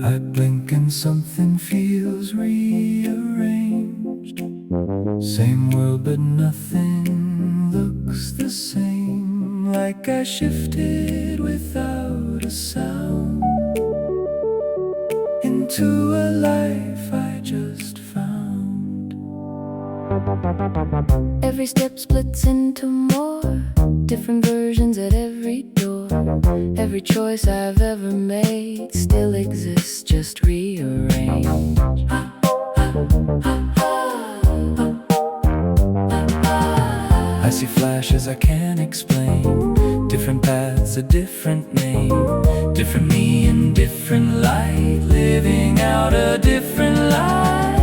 I blink and something feels rearranged. Same world but nothing looks the same. Like I shifted without a sound into a life I just found. Every step splits into more different versions at every door. Every choice I've ever made still exists, just rearranged. I see flashes I can't explain. Different paths, a different name. Different me in different light, living out a different life.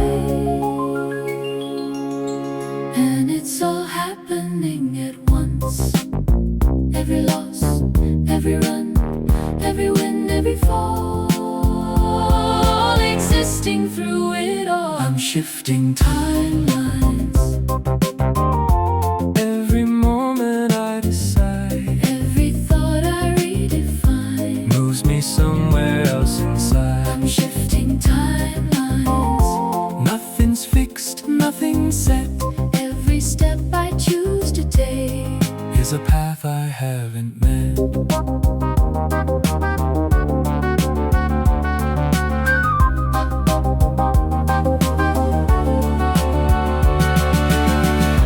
And it's all happening at once. Every loss, every run, every win, every fall, existing through it all. I'm shifting Timelines, every moment I decide. every thought I redefine Moves me somewhere else inside. I'm shifting timelines. Nothing's fixed, nothing's set. Every step I choose to take Is a path I haven't met.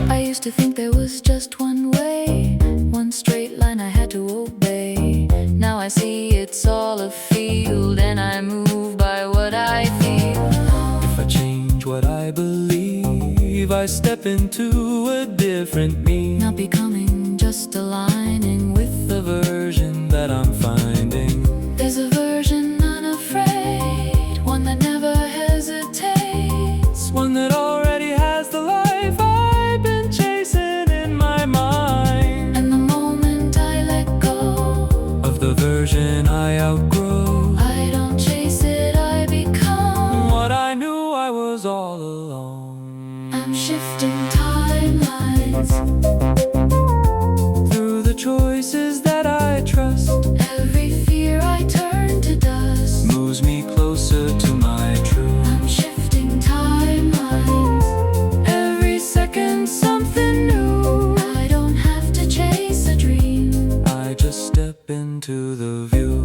I used to think there was just one way, one straight line I had to obey. Now I see it's all a field, and I move by what I feel. If I change what I believe, I step into a different me. Not becoming, just aligning with The version that I'm finding. There's a version unafraid, one that never hesitates. One that already has the life I've been chasing in my mind. And the moment I let go Of the version I outgrow, I don't chase it, I become. what I knew I was all along. I'm shifting timelines, Through the choices that I trust, every fear I turn to dust. moves me closer to my truth. I'm shifting timelines, Every second something new. I don't have to chase a dream. I just step into the view.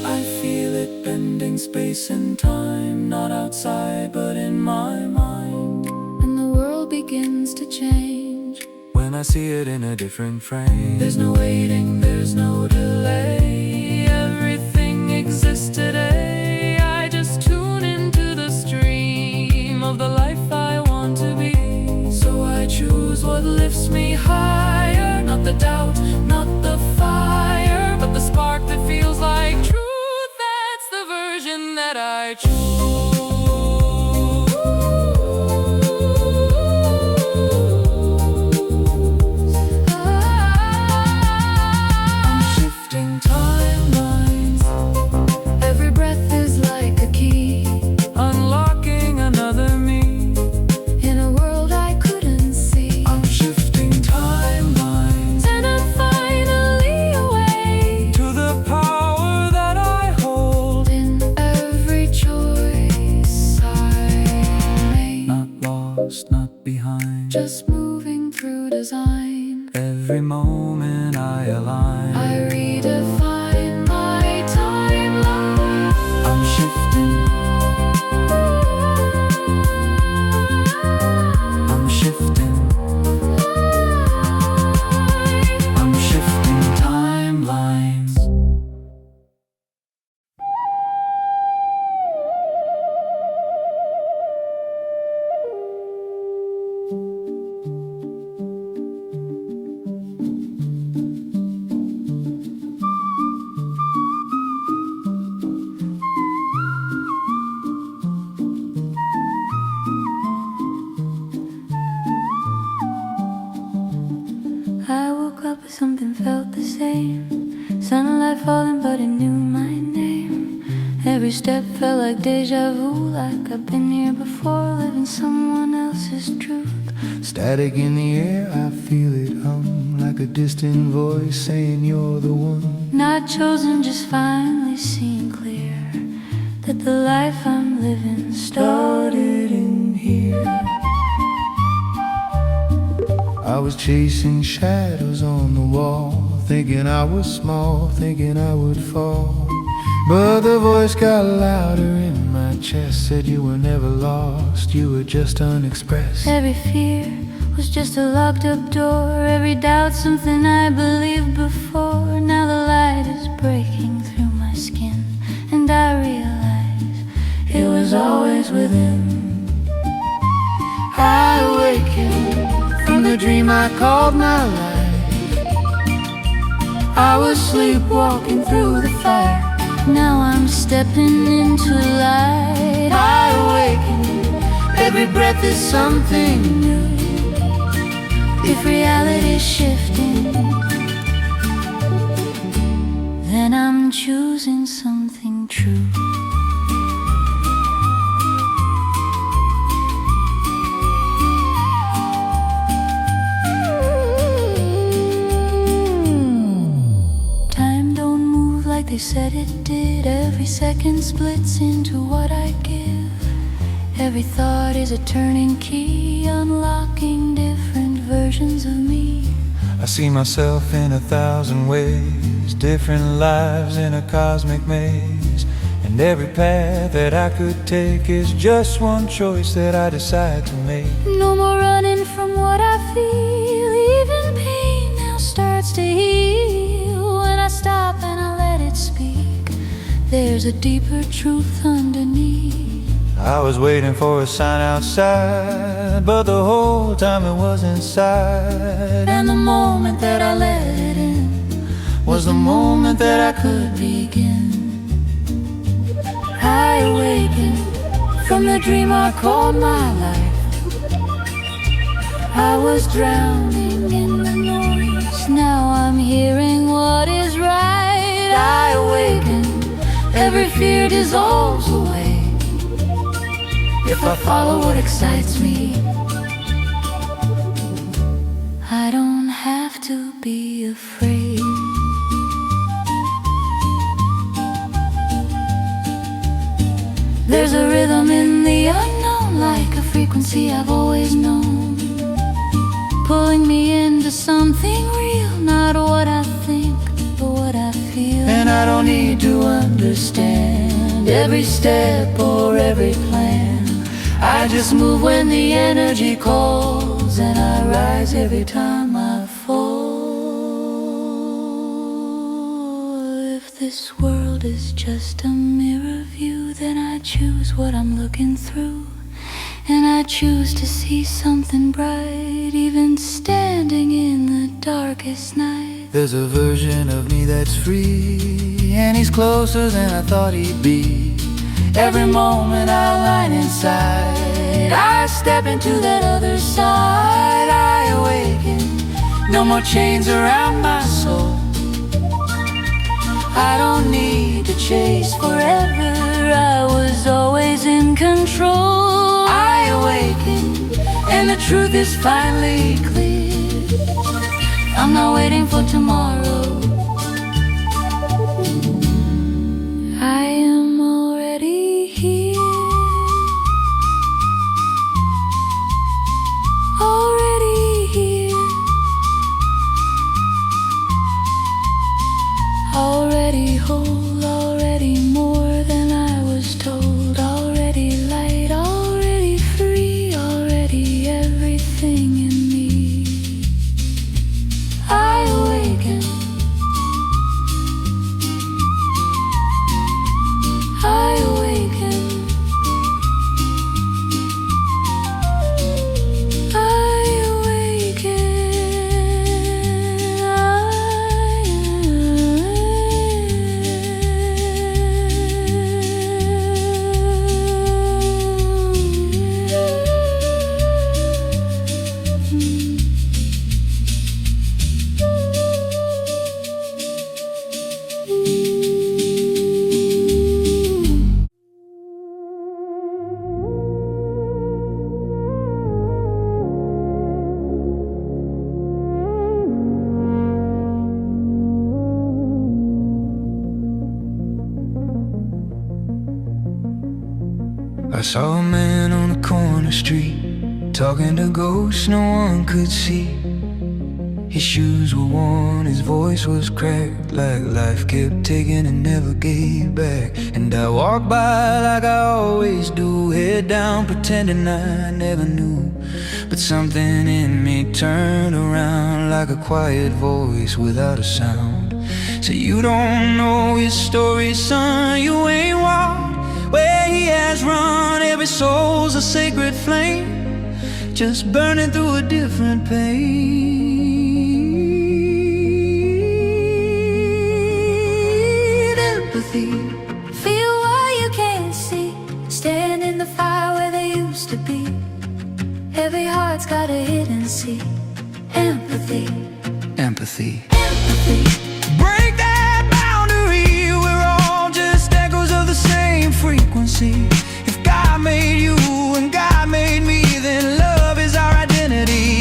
I feel it bending space and time, not outside but in my mind. And the world begins to change. When I see it in a different frame, There's no waiting, there's no delay. everything exists today. I just tune into the stream of the life I want to be. So I choose what lifts me higher. Not the doubt, not the fire, but the spark that feels like truth. That's the version that I choose. I'm shifting timelines, Every breath is like a key, unlocking another me. in a world I couldn't see. I'm shifting timelines And I'm finally awake to the power that I hold. in every choice I make. Not lost, not behind. Just moving through design. Every moment I align. I redefine my timeline. I'm shifting. I'm shifting. I'm shifting timelines. I woke up, something felt the same. Sunlight falling, but it knew my name. Every step felt like deja vu, like I've been here before, living someone else's truth. Static in the air, I feel it hum, like a distant voice saying you're the one. Not chosen, just finally seeing clear that the life I'm living started in here. I was chasing shadows on the wall, thinking I was small, thinking I would fall. But the voice got louder in my chest, said you were never lost, you were just unexpressed. Every fear was just a locked up door, every doubt something I believed before. Now the light is breaking through my skin, and I realize it was always within. I awakened from the dream I called my life. I was sleepwalking through the fire. Now I'm stepping into light. I awaken, every breath is something new. If reality's shifting, then I'm choosing something true. Time don't move like they said it did. Every second splits into what I give. Every thought is a turning key, unlocking different versions of me. I see myself in 1,000 ways, different lives in a cosmic maze. And every path that I could take is just one choice that I decide to make. No more running from what I feel. Even pain now starts to heal. When I stop and I let it speak, there's a deeper truth underneath. I was waiting for a sign outside, but the whole time it was inside. And the moment that I let it in Was the moment that I could begin. I awakened from the dream I called my life. I was drowning in the noise, now I'm hearing what is right. I awaken, every fear dissolves away if I follow what excites me. I don't have to be afraid. There's a rhythm in the unknown, like a frequency I've always known, pulling me into something real, not what I think, but what I feel. And I don't need to understand every step or every plan. I just move when the energy calls, and I rise every time I fall. If this world is just a mirror view, then I choose what I'm looking through. And I choose to see something bright, even standing in the darkest night. There's a version of me that's free, and he's closer than I thought he'd be. Every moment I line inside, I step into that other side. I awaken, no more chains around my soul. I don't need to chase forever, I was always in control. I awaken, And the truth is finally clear. I'm not waiting for tomorrow. I am already here. Already here. Already whole, already more than I was told. Already light, already free, already everything in me. I awaken I saw a man on the corner street, talking to ghosts no one could see. His shoes were worn, his voice was cracked, like life kept taking and never gave back. And I walked by like I always do, head down pretending I never knew. But something in me turned around like a quiet voice without a sound. Said, you don't know his story, son, you ain't walked where he has run. Every soul's a sacred flame, just burning through a different pain. Empathy, Feel what you can't see, stand in the fire where they used to be. Every heart's got a hidden seed. Empathy, empathy. empathy. Break that boundary, we're all just echoes of the same frequency. If God made you and God made me, then love is our identity.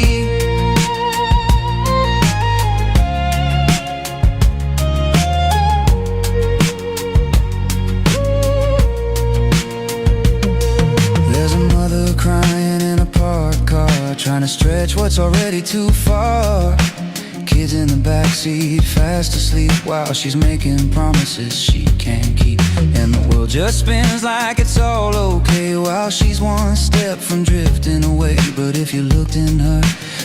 There's a mother crying in a parked car, trying to stretch what's already too far. Kids in the backseat, fast asleep, while she's making promises she can't keep. And the world just spins like it's all okay, while she's one step from drifting away. But if you looked in her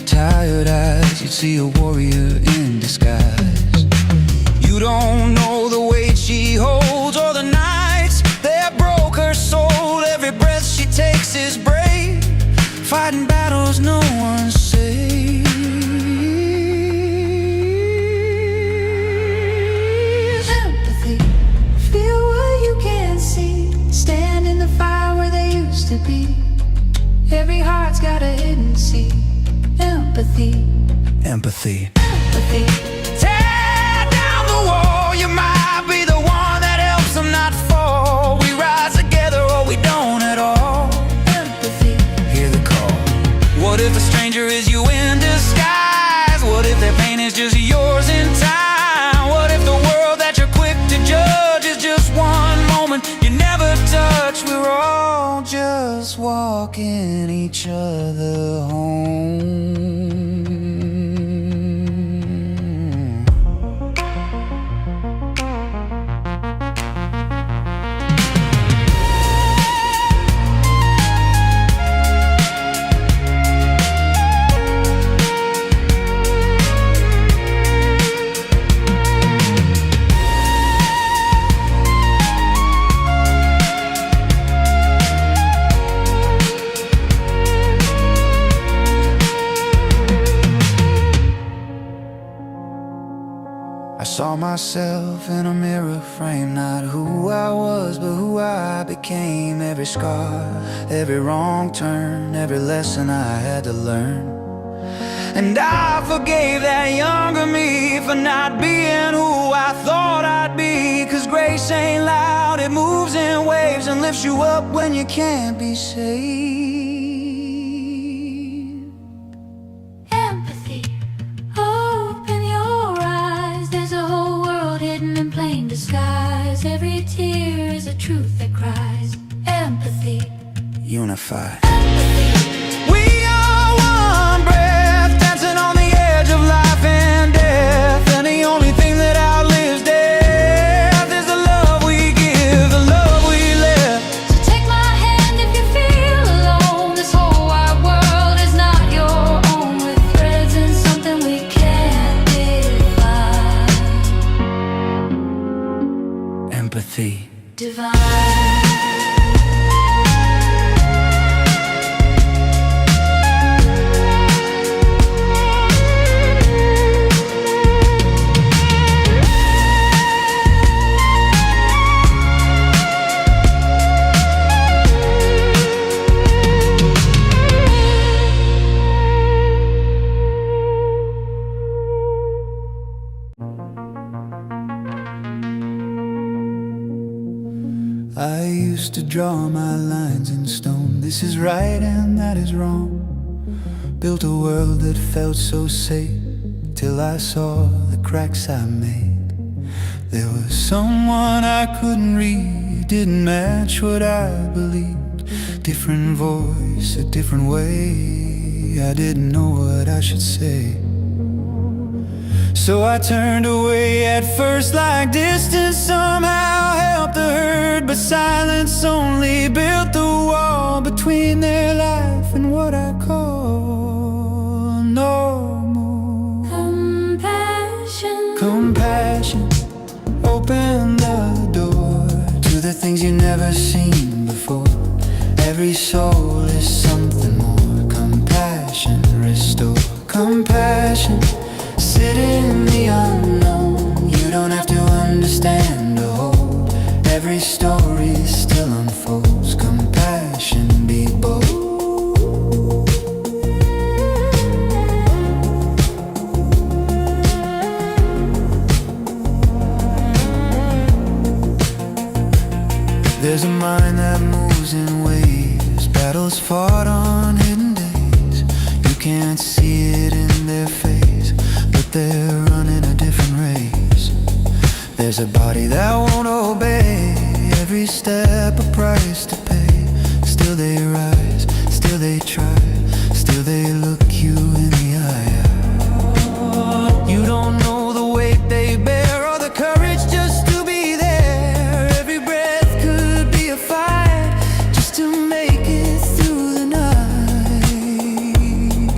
tired eyes, you'd see a warrior in disguise. You don't know the weight she holds, or the nights that broke her soul. Every breath she takes is brave, fighting battles no one saves. Empathy, feel what you can't see, stand in the fire where they used to be. Every heart's got a hidden seed. Empathy, Empathy. empathy. Tear down the wall, you might be the one that helps them not fall. We rise together or we don't at all. Empathy, Hear the call. What if a stranger is you in disguise? What if their pain is just yours in time? What if the world that you're quick to judge is just one moment you never touch? We're all just walking each other home. I saw myself in a mirror frame, not who I was, but who I became. Every scar, every wrong turn, every lesson I had to learn. And I forgave that younger me for not being who I thought I'd be. 'Cause grace ain't loud, it moves in waves and lifts you up when you can't be saved. empathy. Open your eyes, there's a whole world hidden in plain disguise. Every tear is a truth that cries. Empathy, Unify. empathy. We are one breath, dancing on the edge of life and death. And the only thing that outlives death is the love we give, the love we live. So take my hand if you feel alone. This whole wide world is not your own. With threads and something we can't define. Empathy. Divine. I used to draw my lines in stone. This is right and that is wrong. Built a world that felt so safe, till I saw the cracks I made. There was someone I couldn't read, didn't match what I believed. different voice, a different way. I didn't know what I should say, so I turned away at first, like distance somehow helped the hurt. But silence only built the wall between their life and what I call normal. Compassion, open the door to the things you've never seen before. Every soul is something more. Compassion, restore. Compassion, sit in the unknown. You don't have to understand to hold. Every story still unfolds. Compassion, be bold. There's a mind that moves in waves, battles fought on hidden days. You can't see it in their face, but they're running a different race. There's a body that won't obey, every step a price to pay. Still they rise, still they try, still they look you in the eye. You don't know the weight they bear or the courage just to be there. Every breath could be a fight just to make it through the night.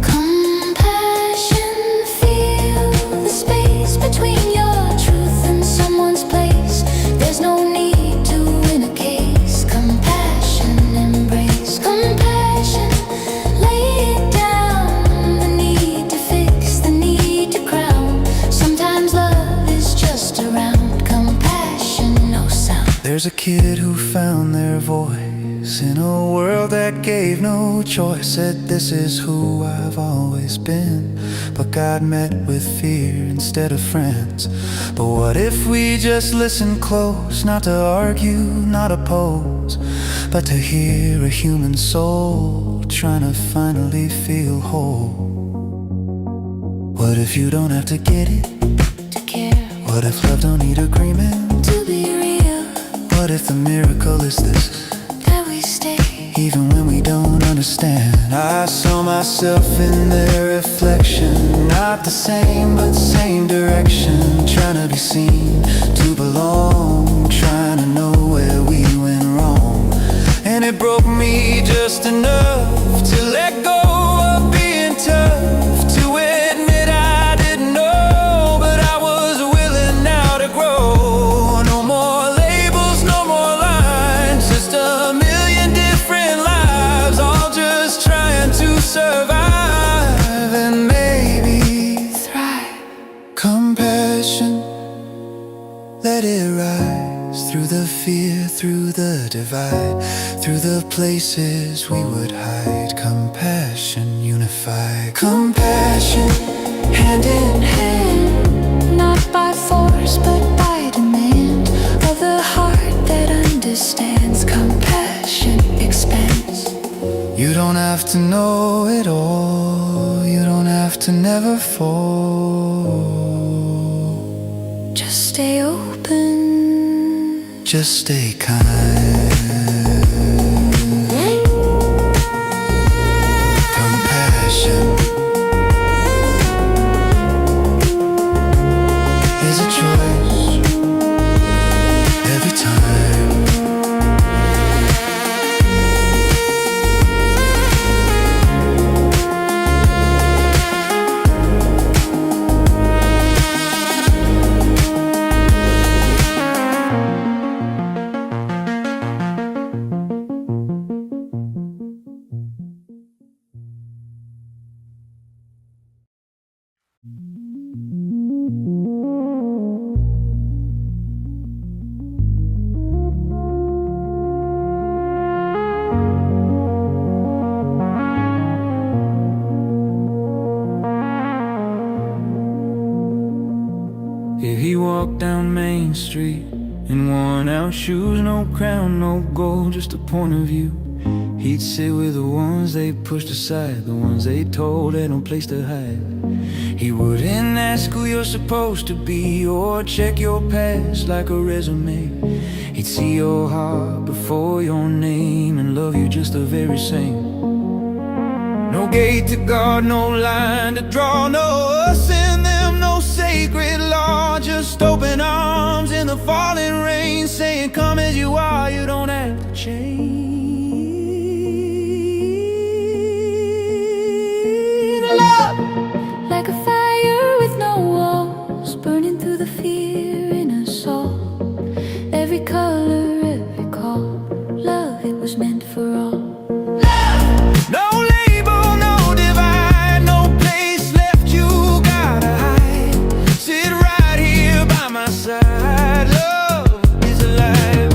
Compassion, feel the space between your truth and someone's place. There's no need to win a case. Compassion, embrace. Compassion, lay it down. The need to fix, the need to crown. Sometimes love is just around. Compassion, no sound. There's a kid who found their voice in a world that gave no choice. Said, this is who I've always been, but God met with fear instead of friends. But what if we just listen close, not to argue, not oppose, but to hear a human soul trying to finally feel whole? What if you don't have to get it To care, What if love don't need agreement? to be real, What if the miracle is this? that we stay. Even when we don't understand, I saw myself in their reflection. Not the same, but same direction. Trying to be seen, to belong. Trying to know where we went wrong. And it broke me just enough to let go of being tough. To admit I didn't know, but I was willing now to grow. No more labels, no more lines, just a million different lives, all just trying to survive and maybe Thrive. compassion, let it rise through the fear, through the divide, through the places we would hide. Compassion, unify. Compassion, hand in hand, Not by force, but by demand of the heart that understands. Compassion expands. you don't have to know it all, you don't have to never fall. Just stay open. Just stay kind. Compassion is a choice every time. Yeah, he walked down Main Street in worn-out shoes, no crown, no gold, just a point of view. He'd sit with the ones they pushed aside, the ones they told had no place to hide. He wouldn't ask who you're supposed to be or check your past like a resume. He'd see your heart before your name and love love you just the very same. No gate to guard, no line to draw, no us in them, no sacred law. Just open arms in the falling rain, saying come as you are, you don't have to change. Love, like a fire with no walls, burning through the fear in us all. Every color, every call, love, it was meant for all. no label, no divide, no place left you gotta hide. Sit right here by my side, love is alive.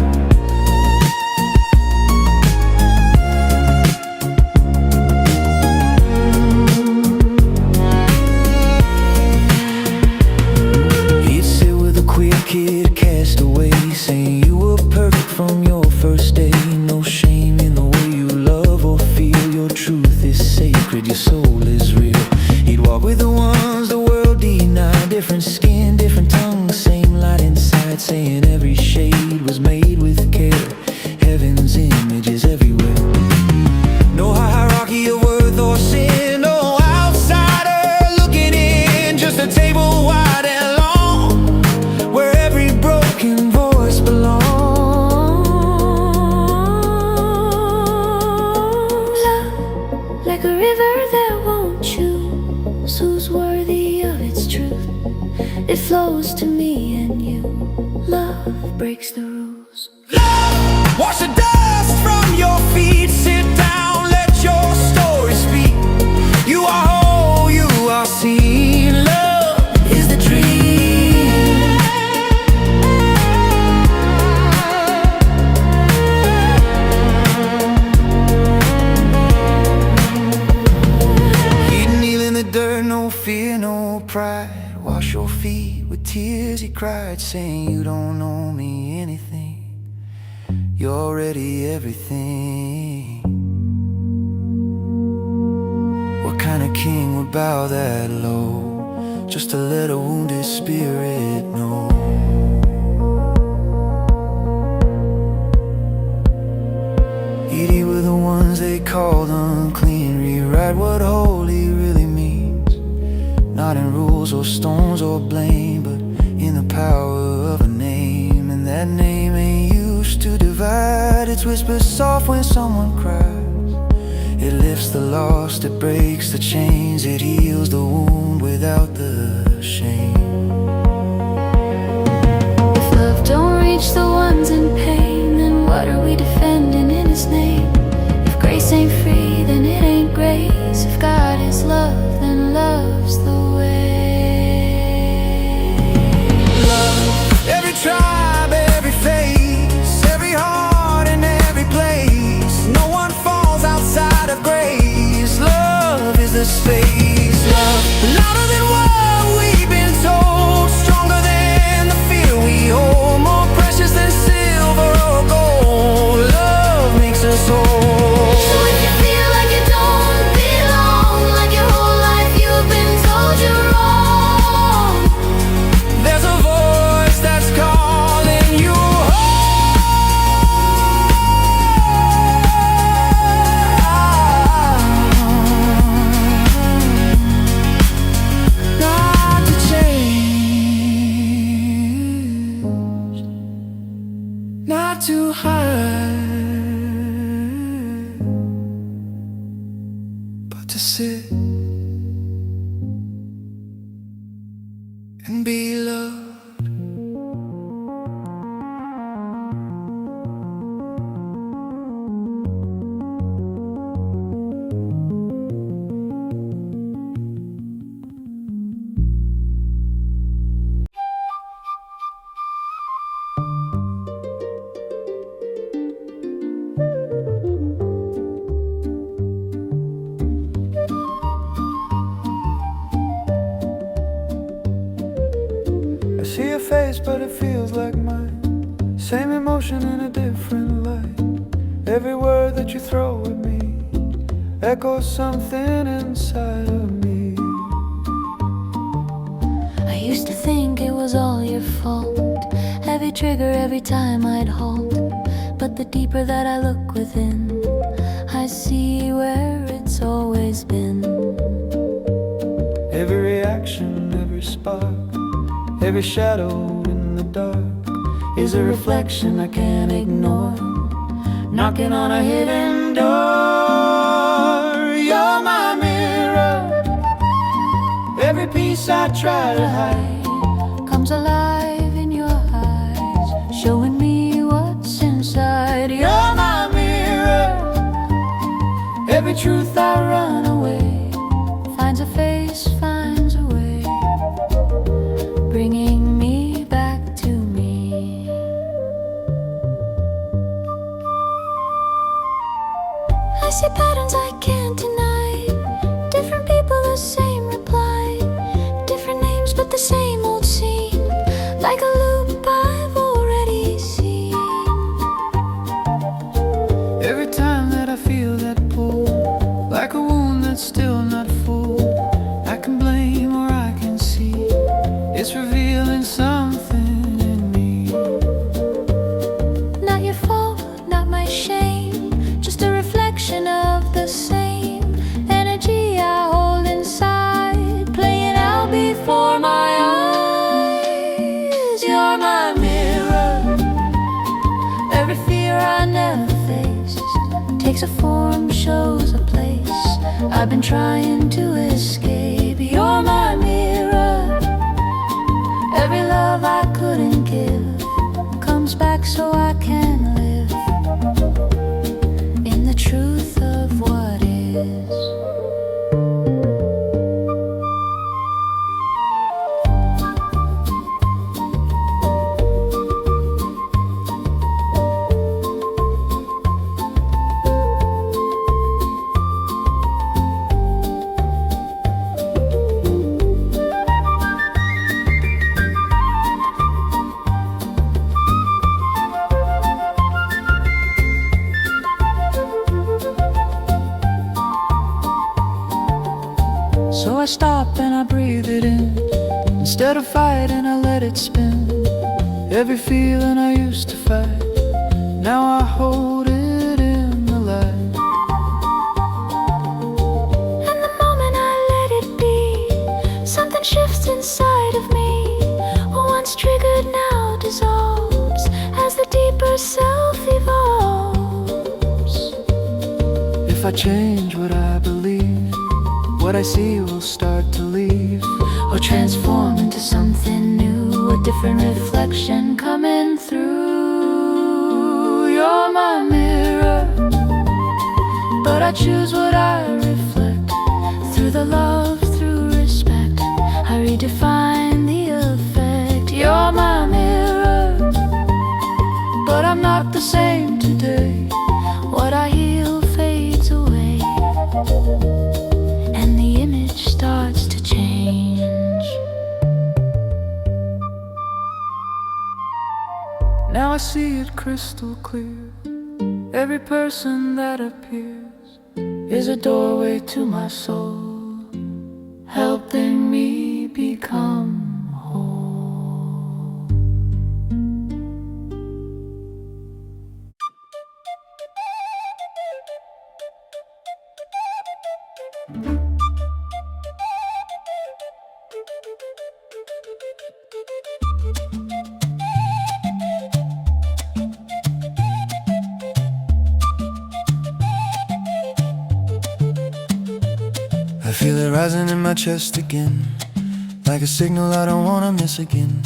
He'd sit with a queer kid, cast away, saying you were perfect from your first day. No shame in the way you love or feel. Your truth is sacred, your soul is real. He'd walk with the ones the world denied. Different skin, different tongue, same light inside, saying every shade was made with care. Heaven's image is everywhere. No hierarchy of worth or sin, no outsider looking in. Just a table wide and long, where every broken voice belongs. Love, like a river that won't choose who's worthy of its truth. It flows to me and you. Love breaks the rules. Wash the dust from your feet, sit down, let your story speak. You are whole, you are seen. Love is the dream. He'd kneel in the dirt, no fear, no pride. Wash your feet with tears, he cried, saying you don't owe me anything. You're already everything. What kind of king would bow that low, just to let a wounded spirit know? He'd eat with the ones they called unclean, rewrite what holy really means. Not in rules or stones or blame, but in the power of a name. And that name ain't used to divide, it's whispered soft when someone cries. It lifts the lost, it breaks the chains, it heals the wound without the shame. If love don't reach the ones in pain, then what are we defending in his name? If grace ain't free, then it ain't grace. If God is love, then love's the way. Every tribe, every face, every heart in every place. No one falls outside of grace. Love is the space. Love, louder than what we've been told, stronger than the fear we hold, more precious than silver or gold. Love makes us whole. So if you feel like you don't belong, like your whole life you've been told you're wrong, There's a voice that's calling you home. Not to change, not to hide, but to sit and be loved. See your face, but it feels like mine. Same emotion in a different light. Every word that you throw at me echoes something inside of me. I used to think it was all your fault. Heavy trigger every time I'd halt. but the deeper that I look within, I see where it's always been. Every reaction, every spark, every shadow in the dark is a reflection I can't ignore, knocking on a hidden door. You're my mirror. Every piece I try to hide Comes alive in your eyes, showing me what's inside. You're my mirror. Every truth I run away Finds a face, finds a way, bringing me back to me. I see patterns I can't deny. Different people, the same reply. Different names, but the same old scene. Like a loop I've already seen. every time that I feel that pull, like a wound that's still not full. I can blame or I can see it's revealing something in me. Not your fault, not my shame, just a reflection of the same energy I hold inside, playing out before my eyes. You're my mirror. Every fear I never faced takes a form, shows a place I've been trying to escape. You're my mirror. Every love I couldn't give comes back so I can live in the truth of what is. So I stop and I breathe it in. Instead of fighting, I let it spin. Every feeling I used to fight, now I hold it in the light. And the moment I let it be, something shifts inside of me. What once triggered now dissolves as the deeper self evolves. If I change what I believe, what I see will start to leave, Or transform into something new, a different reflection coming through. You're my mirror, but I choose what I reflect. Through the love, through respect, I redefine the effect. You're my mirror, but I'm not the same today. What I heal fades away, and the image starts to change. now I see it crystal clear. Every person that appears is a doorway to my soul, helping me become whole. I feel it rising in my chest again, like a signal I don't wanna miss again.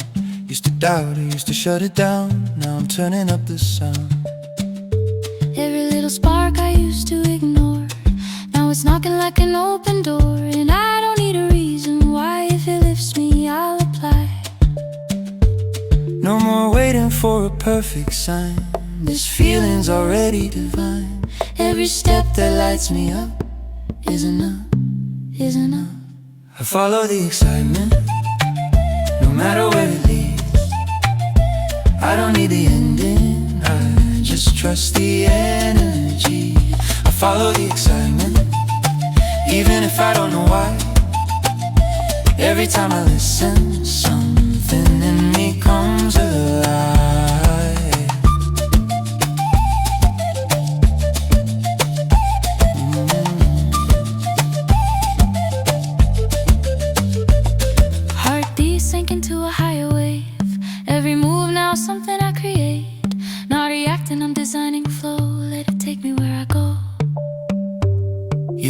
Used to doubt, I used to shut it down. Now I'm turning up the sound. Every little spark I used to ignore, now it's knocking like an open door. And I don't need a reason why. If it lifts me, I'll apply. No more waiting for a perfect sign. This feeling's already divine. Every step that lights me up is enough, is enough. I follow the excitement, no matter where it leads. I don't need the ending, I just trust the energy. I follow the excitement, even if I don't know why. Every time I listen, something in me comes alive.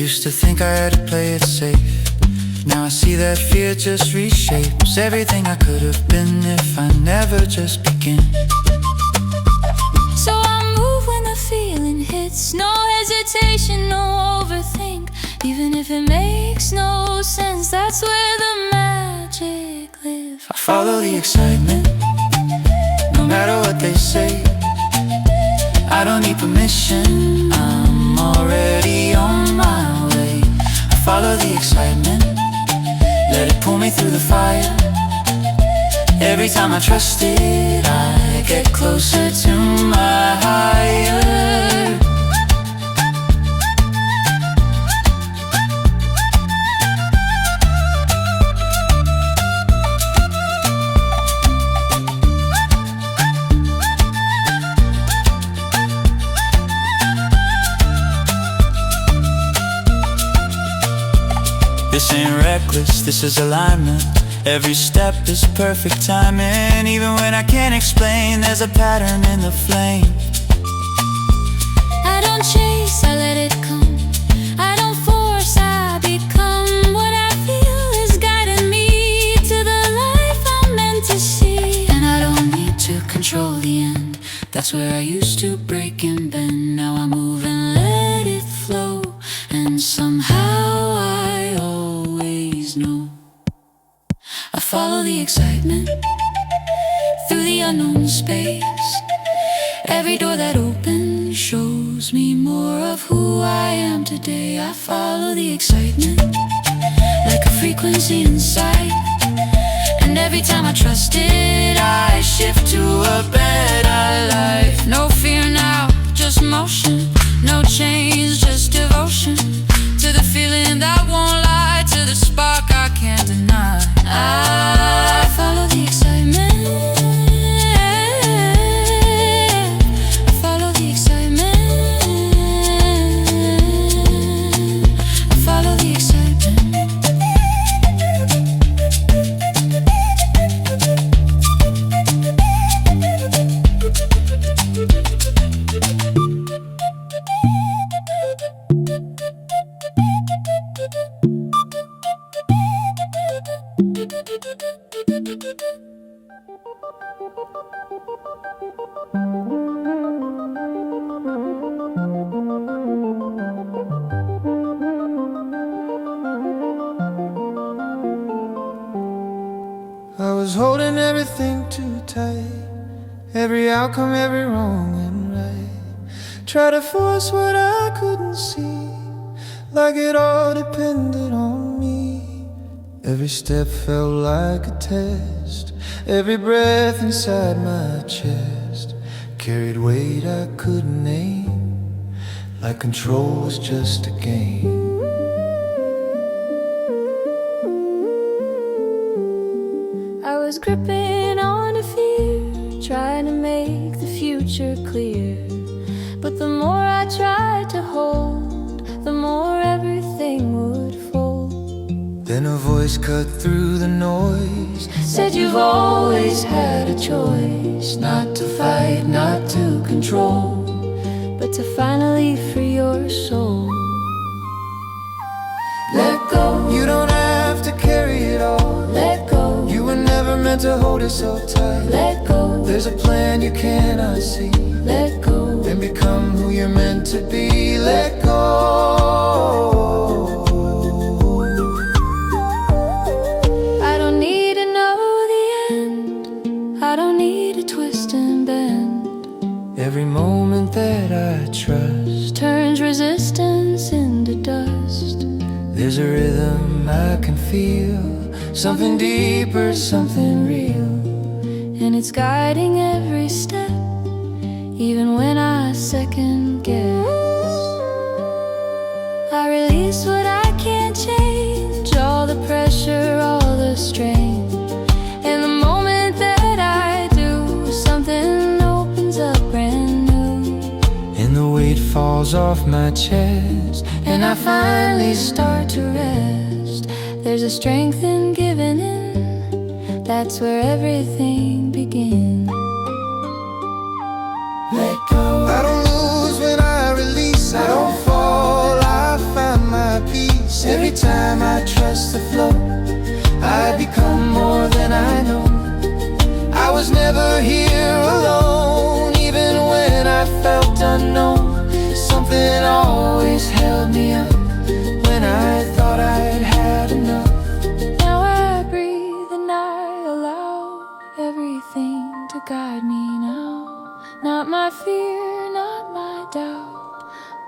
used to think I had to play it safe. Now I see that fear just reshapes everything I could have been if I never just begin. So I move when the feeling hits. No hesitation, no overthink. Even if it makes no sense, that's where the magic lives. I follow the excitement, no matter what they say. I don't need permission, I'm already on my way. I follow the excitement, let it pull me through the fire. Every time I trust it, I get closer to my higher. This ain't reckless, this is alignment. Every step is perfect timing. Even when I can't explain, there's a pattern in the flame. I don't chase, I let it come. I don't force, I become. What I feel is guiding me to the life I'm meant to see. And I don't need to control the end. That's where I used to break and bend. Now I move and let it flow. And somehow I always know. I follow the excitement through the unknown space. Every door that opens shows me more of who I am today. I follow the excitement like a frequency inside. And every time I trust it, I shift to a better life. No fear now, just motion. No chains, just devotion to the feeling that won't lie, to the spark I can't deny. I follow the excitement. I follow the excitement. I follow the excitement. I was holding everything too tight, every outcome, every wrong and right. Try to force what I couldn't see, like it all depended on me. Every step felt like a test, every breath inside my chest carried weight I couldn't name, like control was just a game. I was gripping on to fear, trying to make the future clear. But the more I tried to hold, the more everything would fold. Then a voice cut through the noise, Said you've always had a choice, not to fight, not to control, but to finally free your soul. Let go, you don't have to carry it all. let go, You were never meant to hold it so tight. let go, There's a plan you cannot see, let go. then become who you're meant to be. Let go. I don't need to know the end, I don't need to twist and bend. Every moment that I trust, Turns resistance into dust. there's a rhythm I can feel, something deeper, something real. And it's guiding every step, even when I second guess. I release what I can't change, all the pressure, all the strain. And the moment that I do, something opens up brand new. And the weight falls off my chest, And I finally start to rest. There's a strength in giving in, that's where everything begins. I don't lose when I release, I don't fall, I find my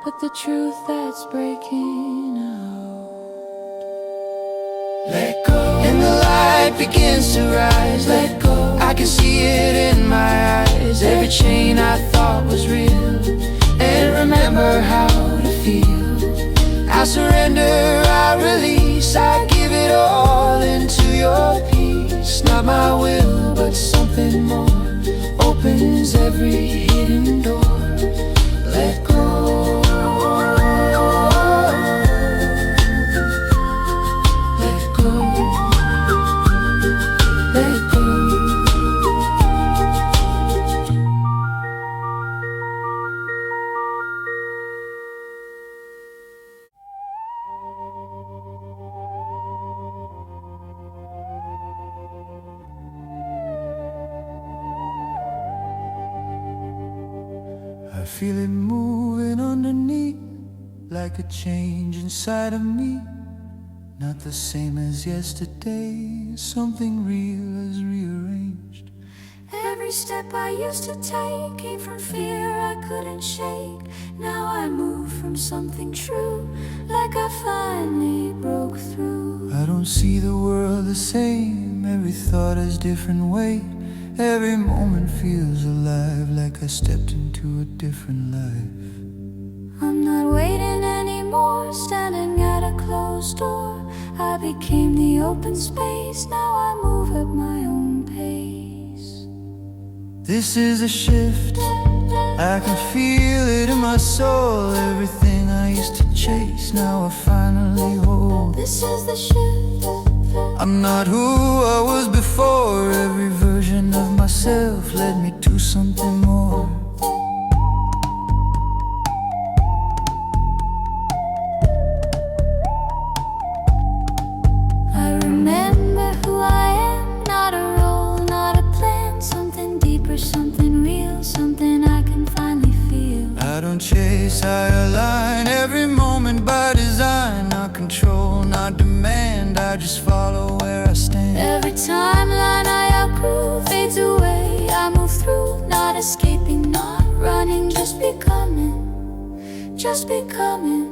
but the truth that's breaking out. Let go. And the light begins to rise. Let go. I can see it in my eyes. Every chain I thought was real, and remember how to feel. I surrender, I release, I give it all into your peace. Not my will, but something more opens every hidden door. Let go. Let go. Let go. I feel it moving underneath, like a change inside of me. Not the same as yesterday, something real is rearranged. Every step I used to take came from fear I couldn't shake. Now I move from something true, like I finally broke through. I don't see the world the same, every thought has different weight. Every moment feels alive, like I stepped into a different life. I'm not waiting anymore, standing at a closed door. I became the open space, now I move at my own pace. This is a shift, I can feel it in my soul. Everything I used to chase, now I finally hold. This is the shift. I'm not who I was before. Every version of myself led me to something more. I remember who I am, not a role, not a plan. Something deeper, something real, something I can finally feel. I don't chase, I align every moment by design. Not control, not demand, I just follow where I stand. Every timeline I outgrew fades away, I move through, not escaping, not running, just becoming, just becoming.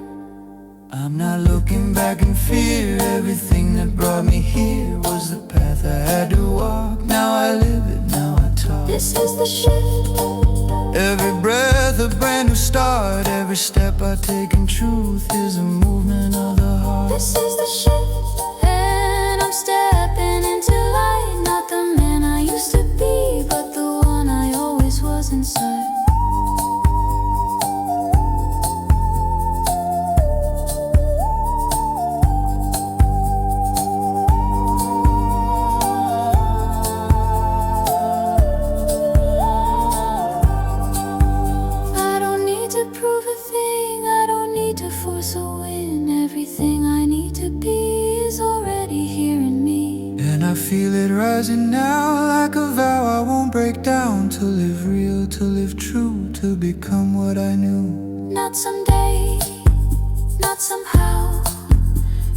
I'm not looking back in fear. Everything that brought me here was the path I had to walk. Now I live it, now I talk. This is the shift. Every breath a brand new start. Every step I take in truth is a movement of the heart. This is the shift. And I'm stepping into light, not the man I used to be, but the one I always was inside. I feel it rising now, like a vow I won't break down. To live real, to live true, to become what I knew. Not someday, not somehow,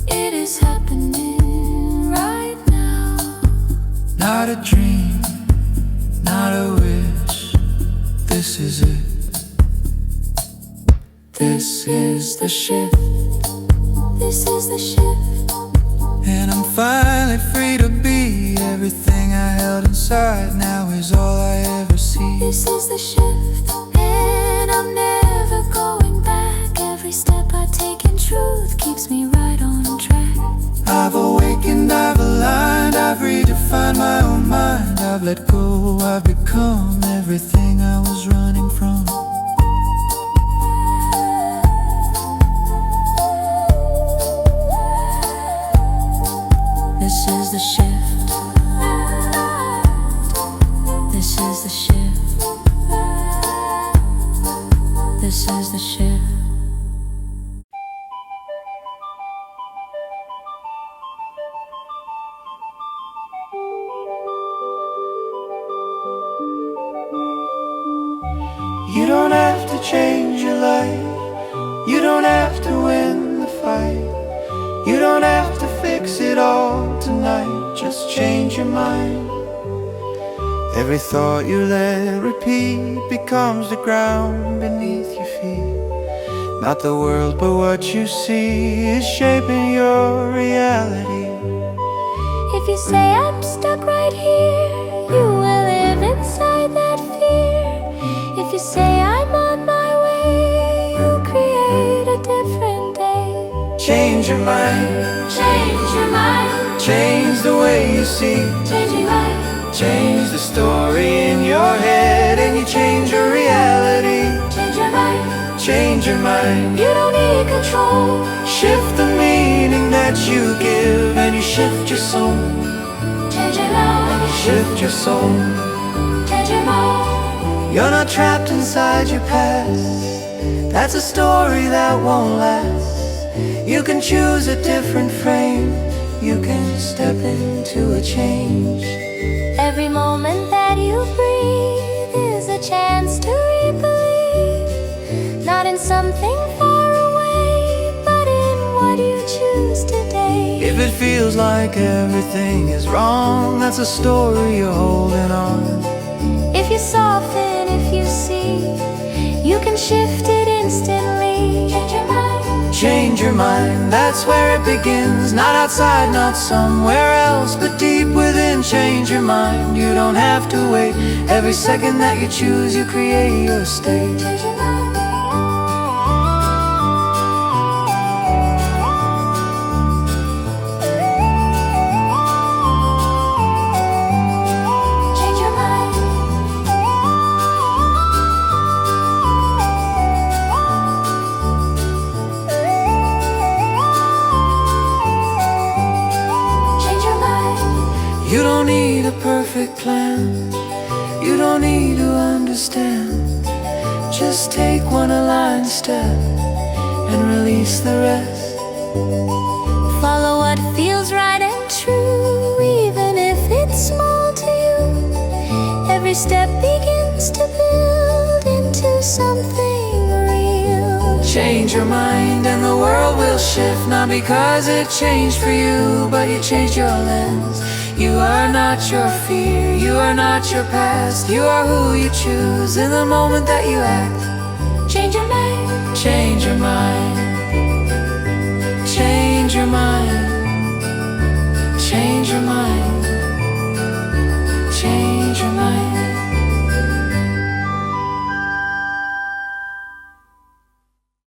it is happening right now. Not a dream, not a wish, this is it. This is the shift. This is the shift. And I'm finally free to be. Everything I held inside now is all I ever see. This is the shift. And I'm never going back. Every step I take in truth keeps me right on track. I've awakened, I've aligned, I've redefined my own mind. I've let go, I've become everything I was running from. This is the shift. This is the shift. This is the shift. You don't have to change your life. You don't have to win the fight. You don't have to fix it all tonight. Just change your mind. Every thought you let repeat becomes the ground beneath your feet. Not the world, but what you see is shaping your reality. If you say I'm stuck right here, you will live inside that fear. If you say I'm on my way, you'll create a different day. Change your mind, Change your mind, change the way you see. change your life, Change the story in your head and you change your reality. change your life. Change your mind, You don't need control. shift the meaning that you give and you shift your soul. Change your life, Shift your soul. change your mind. You're not trapped inside your past. That's a story that won't last. You can choose a different frame. You can step into a change. Every moment that you breathe is a chance to re-believe. Not in something far away, but in what you choose today. If it feels like everything is wrong, that's a story you're holding on. If you soften, if you see, you can shift it instantly. Change your mind, Change your mind, that's where it begins. Not outside, not somewhere else, but deep within. Change your mind, you don't have to wait. Every second that you choose, you create your state. change your mind. Change your mind. Change your mind. You don't need a perfect plan. You don't need to understand. Just take one aligned step and release the rest. Follow what feels right and true, even if it's small to you. Every step begins to build into something real. Change your mind and the world will shift. Not because it changed for you, but you changed your lens. You are not your fear, you are not your past. You are who you choose in the moment that you act. Change your mind. Change your mind. Change your mind.